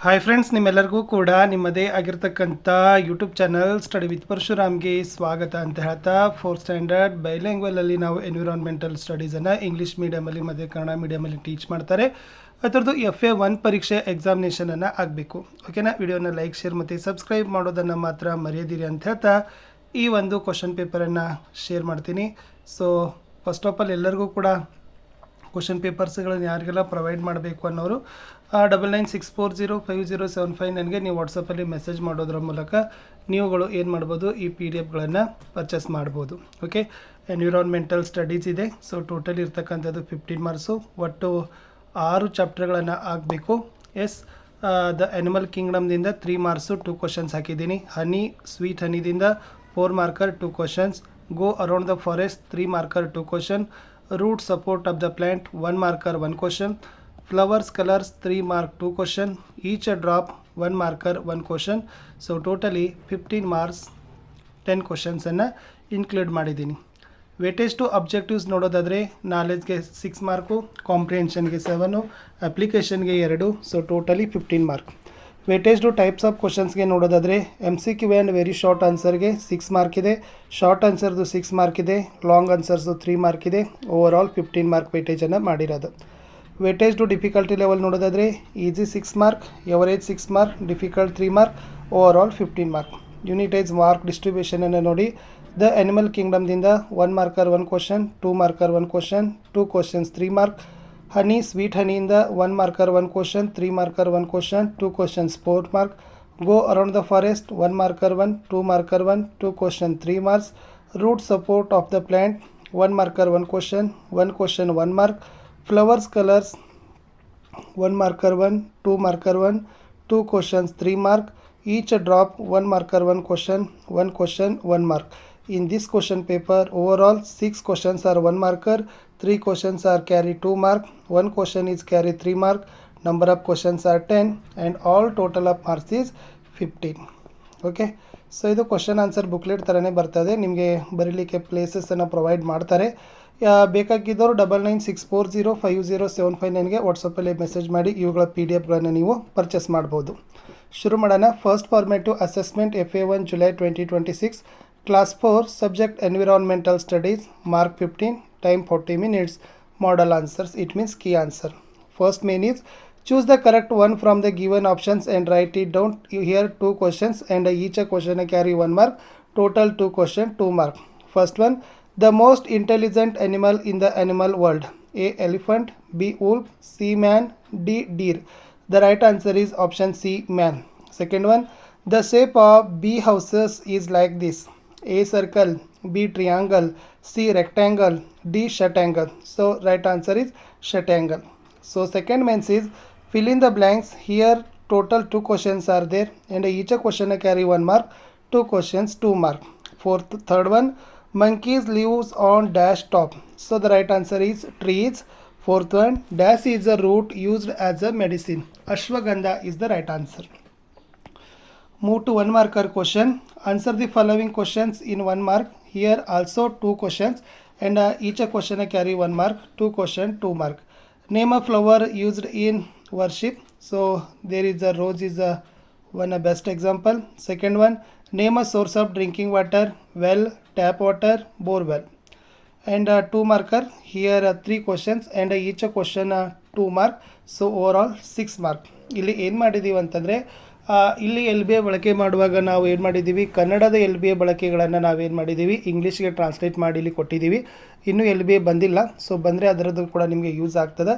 Hi friends, ನಿಮ್ಮೆಲ್ಲರಿಗೂ ಕೂಡ ನಿಮ್ಮದೇ ಆಗಿರ್ತಕ್ಕಂಥ ಯೂಟ್ಯೂಬ್ ಚಾನಲ್ ಸ್ಟಡಿ ವಿತ್ ಪರಶುರಾಮ್ಗೆ ಸ್ವಾಗತ ಅಂತ ಹೇಳ್ತಾ, 4th ಸ್ಟ್ಯಾಂಡರ್ಡ್ ಬೈಲಿಂಗ್ವಲಲ್ಲಿ ನಾವು ಎನ್ವಿರಾನ್ಮೆಂಟಲ್ ಸ್ಟಡೀಸನ್ನು ಇಂಗ್ಲೀಷ್ ಮೀಡಿಯಮಲ್ಲಿ ಮತ್ತು ಕನ್ನಡ ಮೀಡಿಯಮಲ್ಲಿ ಟೀಚ್ ಮಾಡ್ತಾರೆ. ಅದರದ್ದು FA1 ಪರೀಕ್ಷೆ ಎಕ್ಸಾಮಿನೇಷನನ್ನು ಆಗಬೇಕು. ಓಕೆನಾ? ವಿಡಿಯೋನ ಲೈಕ್, ಶೇರ್ ಮತ್ತು ಸಬ್ಸ್ಕ್ರೈಬ್ ಮಾಡೋದನ್ನು ಮಾತ್ರ ಮರೆಯದಿರಿ ಅಂತ ಹೇಳ್ತಾ ಈ ಒಂದು ಕ್ವಶನ್ ಪೇಪರನ್ನು ಶೇರ್ ಮಾಡ್ತೀನಿ. ಸೊ ಫಸ್ಟ್ ಆಫ್ ಆಲ್ ಎಲ್ಲರಿಗೂ ಕೂಡ ಕ್ವಶನ್ ಪೇಪರ್ಸ್ಗಳನ್ನು ಯಾರಿಗೆಲ್ಲ ಪ್ರೊವೈಡ್ ಮಾಡಬೇಕು ಅನ್ನೋರು 9964050759 ನನಗೆ ನೀವು ವಾಟ್ಸಪ್ಪಲ್ಲಿ ಮೆಸೇಜ್ ಮಾಡೋದ್ರ ಮೂಲಕ ನೀವುಗಳು ಏನು ಮಾಡ್ಬೋದು, ಈ PDF-ಗಳನ್ನು ಪರ್ಚೇಸ್ ಮಾಡ್ಬೋದು. ಓಕೆ, ಎನ್ವಿರಾನ್ಮೆಂಟಲ್ ಸ್ಟಡೀಸ್ ಇದೆ. ಸೊ ಟೋಟಲ್ ಇರ್ತಕ್ಕಂಥದ್ದು 15 ಮಾರ್ಕ್ಸು. ಒಟ್ಟು 6 ಚಾಪ್ಟರ್ಗಳನ್ನು ಆಗಬೇಕು. ದ ಅನಿಮಲ್ ಕಿಂಗ್ಡಮ್ದಿಂದ 3 ಮಾರ್ಕ್ಸು 2 ಕ್ವಶನ್ಸ್ ಹಾಕಿದ್ದೀನಿ. ಹನಿ, ಸ್ವೀಟ್ ಹನಿದಿಂದ 4 marker 2 questions. Go around the forest 3 marker 2 question. Root support of the plant 1 marker 1 question. Flowers colors 3 mark 2 question. Each a drop 1 marker 1 question. So totally 15 marks 10 questions ಅನ್ನು include ಮಾಡಿದ್ದೀನಿ. Weightage to objectives ನೋಡೋದಾದರೆ ನಾಲೆಜ್ಗೆ 6 mark, ಕಾಂಪ್ರಿಹೆನ್ಷನ್ಗೆ 7, ಅಪ್ಲಿಕೇಶನ್ಗೆ 2. So totally 15 mark. Weightage to types of ಕ್ವಶನ್ಸ್ಗೆ ನೋಡೋದಾದರೆ MCQ and very short ಆನ್ಸರ್ಗೆ 6 mark ಇದೆ, ಶಾರ್ಟ್ ಆನ್ಸರ್ದು 6 ಮಾರ್ಕ್ ಇದೆ, ಲಾಂಗ್ ಆನ್ಸರ್ಸು 3 ಮಾರ್ಕ್ ಇದೆ. ಓವರ್ ಆಲ್ 15 ಮಾರ್ಕ್ ವೇಟೇಜನ್ನು ಮಾಡಿರೋದು. ವೇಟೇಜ್ ಟು ಡಿಫಿಕಲ್ಟಿ ಲೆವೆಲ್ ನೋಡೋದಾದರೆ easy 6 mark, average 6 mark, difficult 3 mark, over all 15 mark. ಯೂನಿಟೈಸ್ mark ಡಿಸ್ಟ್ರಿಬ್ಯೂಷನನ್ನು ನೋಡಿ. ದ ಅನಿಮಲ್ ಕಿಂಗ್ಡಮ್ದಿಂದ 1 marker 1 question, 2 marker 1 question, 2 questions 3 mark. Honey, sweet ಹನಿಯಿಂದ 1 marker 1 question, 3 marker 1 question, 2 questions 4 mark. Go around the forest 1 marker 1, 2 marker 1, 2 question 3 marks. Root support of the plant 1 marker 1 question, 1 question 1 mark. Flowers colours 1 marker 1, 2 marker 1, 2 questions 3 mark. Each drop 1 marker 1 question, 1 question 1 mark. In this question paper, overall 6 questions are 1 marker, 3 questions are carry 2 mark, 1 question is carry 3 mark, number of questions are 10 and all total of marks is 15. Okay, so ಇದು question answer booklet ಥರನೇ ಬರ್ತದೆ. ನಿಮಗೆ ಬರೀಲಿಕ್ಕೆ ಪ್ಲೇಸಸನ್ನು provide ಮಾಡ್ತಾರೆ. ಬೇಕಾಗಿದ್ದವರು 9964050759ಗೆ ವಾಟ್ಸಪ್ಪಲ್ಲಿ message ಮಾಡಿ ಇವುಗಳ PDF-ಗಳನ್ನು ನೀವು ಪರ್ಚೇಸ್ ಮಾಡ್ಬೋದು. ಶುರು ಮಾಡೋಣ. First formative assessment FA1 July 2026. Class 4, Subject Environmental Studies, Mark 15, Time 40 minutes, Model Answers, it means key answer. First main is, choose the correct one from the given options and write it down. You hear 2 questions and each a question carry 1 mark, total 2 question 2 mark. First one, the most intelligent animal in the animal world. A. Elephant, B. Wolf, C. Man, D. Deer. The right answer is option C, man. Second one, the shape of bee houses is like this. A circle, B triangle, C rectangle, D shortangle. So right answer is shortangle. So second means is, fill in the blanks. Here total 2 questions are there and each question carry 1 mark, 2 questions 2 mark. Third one, monkeys lives on dash top. So the right answer is trees. Fourth one, dash is a root used as a medicine. Ashwagandha is the right answer. Move to 1 marker question. Answer the following questions in 1 mark. Here also 2 questions and each a question carry 1 mark, 2 question 2 mark. Name a flower used in worship. So there is a rose is one best example. Second one, name a source of drinking water. Well, tap water, bore well. And 2 marker. Here 3 questions and each a question 2 mark. So overall 6 mark. ಇಲ್ಲಿ ಏನು ಮಾಡಿದ್ದೀವಿ ಅಂತಂದರೆ, ಇಲ್ಲಿ LBA ಬಳಕೆ ಮಾಡುವಾಗ ನಾವು ಏನು ಮಾಡಿದ್ದೀವಿ, ಕನ್ನಡದ LBA ಬಳಕೆಗಳನ್ನು ನಾವೇನು ಮಾಡಿದ್ದೀವಿ, ಇಂಗ್ಲೀಷ್ಗೆ ಟ್ರಾನ್ಸ್ಲೇಟ್ ಮಾಡಿ ಇಲ್ಲಿ ಕೊಟ್ಟಿದ್ದೀವಿ. ಇನ್ನೂ LBA ಬಂದಿಲ್ಲ. ಸೊ ಬಂದರೆ ಅದರದ್ದು ಕೂಡ ನಿಮಗೆ ಯೂಸ್ ಆಗ್ತದೆ.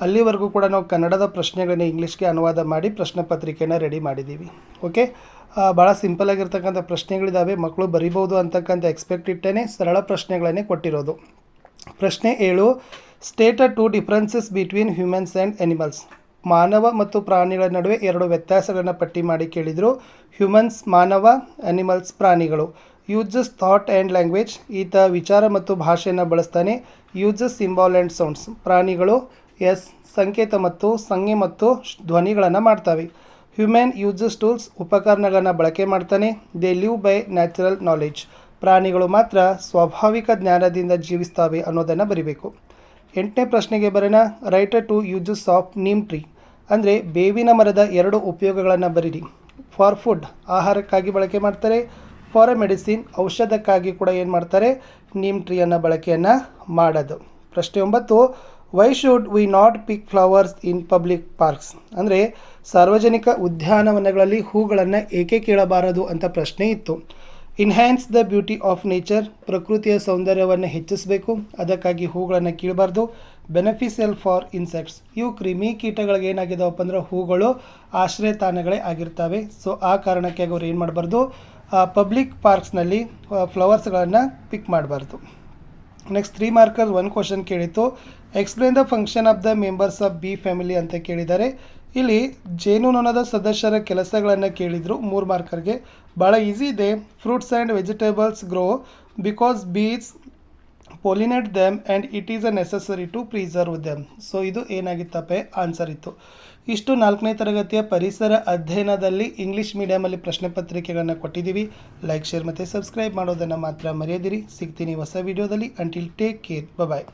ಅಲ್ಲಿವರೆಗೂ ಕೂಡ ನಾವು ಕನ್ನಡದ ಪ್ರಶ್ನೆಗಳನ್ನ ಇಂಗ್ಲೀಷ್ಗೆ ಅನುವಾದ ಮಾಡಿ ಪ್ರಶ್ನೆ ಪತ್ರಿಕೆಯನ್ನು ರೆಡಿ ಮಾಡಿದ್ದೀವಿ. ಓಕೆ, ಭಾಳ ಸಿಂಪಲ್ ಆಗಿರ್ತಕ್ಕಂಥ ಪ್ರಶ್ನೆಗಳಿದ್ದಾವೆ, ಮಕ್ಕಳು ಬರಿಬೋದು ಅಂತಕ್ಕಂಥ ಎಕ್ಸ್ಪೆಕ್ಟ್ ಇಟ್ಟೇ ಸರಳ ಪ್ರಶ್ನೆಗಳನ್ನೇ ಕೊಟ್ಟಿರೋದು. ಪ್ರಶ್ನೆ 7, state 2 differences between humans and animals. ಮಾನವ ಮತ್ತು ಪ್ರಾಣಿಗಳ ನಡುವೆ 2 ವ್ಯತ್ಯಾಸಗಳನ್ನು ಪಟ್ಟಿ ಮಾಡಿ ಕೇಳಿದರು. ಹ್ಯೂಮನ್ಸ್ ಮಾನವ, ಅನಿಮಲ್ಸ್ ಪ್ರಾಣಿಗಳು. ಯೂಸಸ್ ಥಾಟ್ ಆ್ಯಂಡ್ ಲ್ಯಾಂಗ್ವೇಜ್, ಈತ ವಿಚಾರ ಮತ್ತು ಭಾಷೆಯನ್ನು ಬಳಸ್ತಾನೆ. ಯೂಸಸ್ ಸಿಂಬಾಲ್ ಆ್ಯಂಡ್ ಸೌಂಡ್ಸ್, ಪ್ರಾಣಿಗಳು ಎಸ್ ಸಂಕೇತ ಮತ್ತು ಸಂಜ್ಞೆ ಮತ್ತು ಧ್ವನಿಗಳನ್ನು ಮಾಡ್ತವೆ. ಹ್ಯೂಮನ್ ಯೂಸಸ್ ಟೂಲ್ಸ್, ಉಪಕರಣಗಳನ್ನು ಬಳಕೆ ಮಾಡ್ತಾನೆ. They live by natural knowledge, ಪ್ರಾಣಿಗಳು ಮಾತ್ರ ಸ್ವಾಭಾವಿಕ ಜ್ಞಾನದಿಂದ ಜೀವಿಸ್ತವೆ ಅನ್ನೋದನ್ನು ಬರಿಬೇಕು. 8ನೇ ಪ್ರಶ್ನೆಗೆ ಬರೋಣ. Right 2 uses of neem tree. ಅಂದರೆ ಬೇವಿನ ಮರದ 2 ಉಪಯೋಗಗಳನ್ನು ಬರೀರಿ. ಫಾರ್ ಫುಡ್ ಆಹಾರಕ್ಕಾಗಿ ಬಳಕೆ ಮಾಡ್ತಾರೆ, ಫಾರ್ ಎ ಮೆಡಿಸಿನ್ ಔಷಧಕ್ಕಾಗಿ ಕೂಡ ಏನು ಮಾಡ್ತಾರೆ, ನೀಮ್ ಟ್ರೀಯನ್ನು ಬಳಕೆಯನ್ನು ಮಾಡೋದು. ಪ್ರಶ್ನೆ 9, why should we not pick flowers in public parks, ಅಂದರೆ ಸಾರ್ವಜನಿಕ ಉದ್ಯಾನವನಗಳಲ್ಲಿ ಹೂಗಳನ್ನು ಏಕೆ ಕೀಳಬಾರದು ಅಂತ ಪ್ರಶ್ನೆ ಇತ್ತು. ಇನ್ಹ್ಯಾನ್ಸ್ ದ ಬ್ಯೂಟಿ ಆಫ್ ನೇಚರ್, ಪ್ರಕೃತಿಯ ಸೌಂದರ್ಯವನ್ನು ಹೆಚ್ಚಿಸಬೇಕು, ಅದಕ್ಕಾಗಿ ಹೂಗಳನ್ನು ಕೀಳಬಾರ್ದು. ಬೆನಿಫಿಷಿಯಲ್ ಫಾರ್ ಇನ್ಸೆಕ್ಟ್ಸ್, ಇವು ಕ್ರಿಮಿ ಕೀಟಗಳಿಗೆ ಏನಾಗಿದಾವಪ್ಪ ಅಂದ್ರೆ ಹೂಗಳು ಆಶ್ರಯ ತಾಣಗಳೇ ಆಗಿರ್ತವೆ. ಸೊ ಆ ಕಾರಣಕ್ಕೆ ಅವರು ಏನು ಮಾಡಬಾರ್ದು, ಪಬ್ಲಿಕ್ ಪಾರ್ಕ್ಸ್ನಲ್ಲಿ ಫ್ಲವರ್ಸ್ಗಳನ್ನು ಪಿಕ್ ಮಾಡಬಾರ್ದು. ನೆಕ್ಸ್ಟ್ 3 ಮಾರ್ಕರ್ 1 ಕ್ವಶನ್ ಕೇಳಿತ್ತು. Explain the function of the members of B family ಅಂತ ಕೇಳಿದ್ದಾರೆ. ಇಲ್ಲಿ ಜೇನುನೊಣದ ಸದಸ್ಯರ ಕೆಲಸಗಳನ್ನು ಕೇಳಿದರು 3 ಮಾರ್ಕರ್ಗೆ. ಭಾಳ ಈಸಿ ಇದೆ. Fruits and vegetables grow because bees pollinate them and it is a necessary to preserve them. So ಇದು ಏನಾಗಿತ್ತಪ್ಪ ಆನ್ಸರ್ ಇತ್ತು. ಇಷ್ಟು 4ನೇ ತರಗತಿಯ ಪರಿಸರ ಅಧ್ಯಯನದಲ್ಲಿ ಇಂಗ್ಲೀಷ್ ಮೀಡಿಯಮಲ್ಲಿ ಪ್ರಶ್ನೆ ಪತ್ರಿಕೆಗಳನ್ನು ಕೊಟ್ಟಿದ್ದೀವಿ. ಲೈಕ್, ಶೇರ್ ಮತ್ತು ಸಬ್ಸ್ಕ್ರೈಬ್ ಮಾಡೋದನ್ನು ಮಾತ್ರ ಮರೆಯದಿರಿ. ಸಿಗ್ತೀನಿ ಹೊಸ ವಿಡಿಯೋದಲ್ಲಿ. ಅಂಟಿಲ್ ಟೇಕ್ ಕೇರ್, ಬಾಯ್.